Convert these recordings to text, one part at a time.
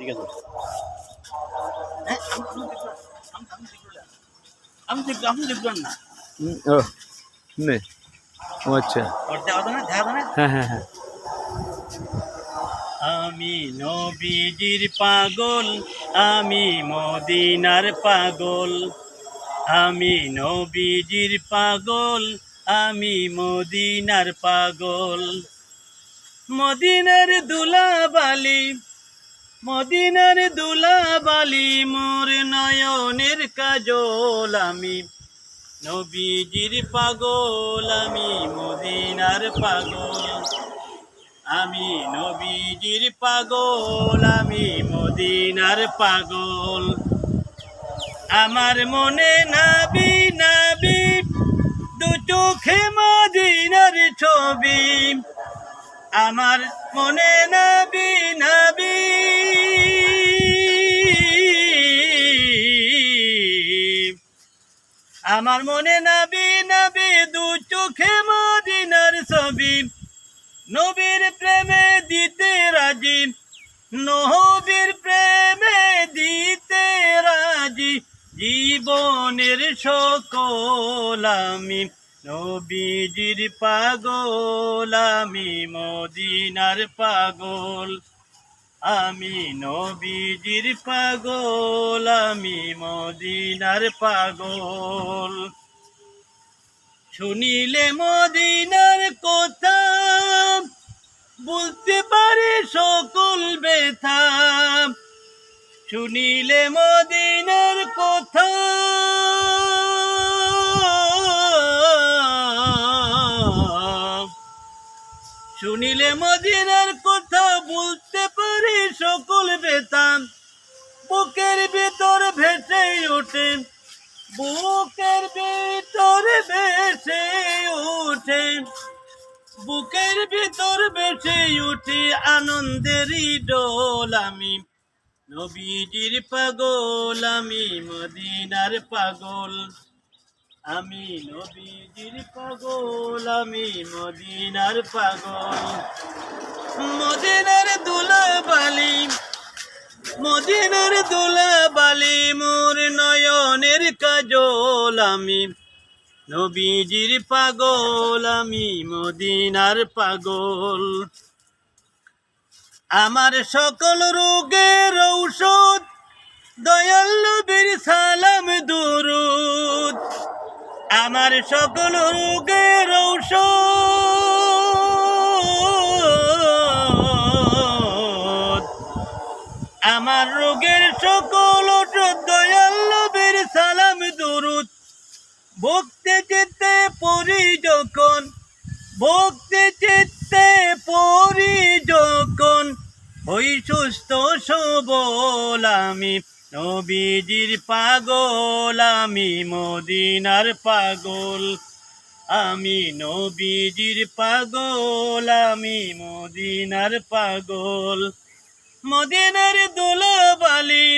ঠিক আছে। আমি দেখবেন না। ও নে ও আচ্ছা হ্যাঁ হ্যাঁ হ্যাঁ। আমি নবীজির পাগল, আমি মদিনার পাগল, আমি নবীজির পাগল, আমি মদিনার পাগল। মদিনার দুলাবালি, মদিনার দুলাবালি, মোর নয়নের কাজল। আমি নবীজির পাগল, আমি মদিনার পাগল, আমি নবীজির পাগল, আমি মদিনার পাগল। আমার মনে নাবি নাবি, দু চোখে মদিনার ছবি। আমার মনে নাবি নাবি, আমার মনে নাবি নাবি, দু চোখে মদিনার ছবি। নবীর প্রেমে দিতে রাজি, নবীর প্রেমে দিতে রাজি, জীবনের সকল। আমি নবীজির পাগল, আমি মদিনার পাগল, আমি নবীজির পাগল, আমি মদিনার পাগল। শুনিলে মদিনার কথা, বুঝতে পারি সকল ব্যথা। শুনিলে মদিনার কথা, শুনিলে মদিনার কথা, বুঝতে পারি সকল ব্যথা। বুকের ভিতর ভেসে ওঠে, বুকের ভিতর ভেসে ওঠে, বুকের ভিতর ভেসে উঠে আনন্দেরই ডোল। আমি নবীজির পাগল, আমি মদিনার পাগল, আমি নবীজির পাগল, আমি মদিনার পাগল। মদিনার দুলাবালি, মদিনার দুলাবালি, মোর নয়নের কাজল। আমি নবীজির পাগল, আমি মদিনার পাগল। আমার সকল রোগের ঔষধ, দয়াল নবীর সালাম দুরুদ। আমার সকল রোগের ঔষধ, আমার রোগের সকল ঔষধ, দয়াল নবীর সালাম দুরুদ। ভক্তি চিত্তে পড়ি যখন, ভক্তি চিত্তে পড়ি যখন, হই সুস্থ সবল। আমি নবীজির পাগল, আমি মদিনার পাগল, আমি নবীজির পাগল, আমি মদিনার পাগল। মদিনার দুলাবালি,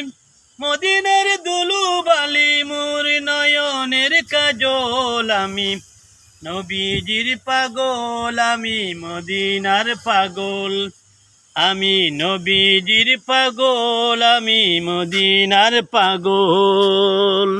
মদিনার দুলুবালি, মোর নয়নের কাজল। আমি নবীজির পাগল, আমি মদিনার পাগল, আমি নবীজির পাগল, আমি মদিনার পাগল।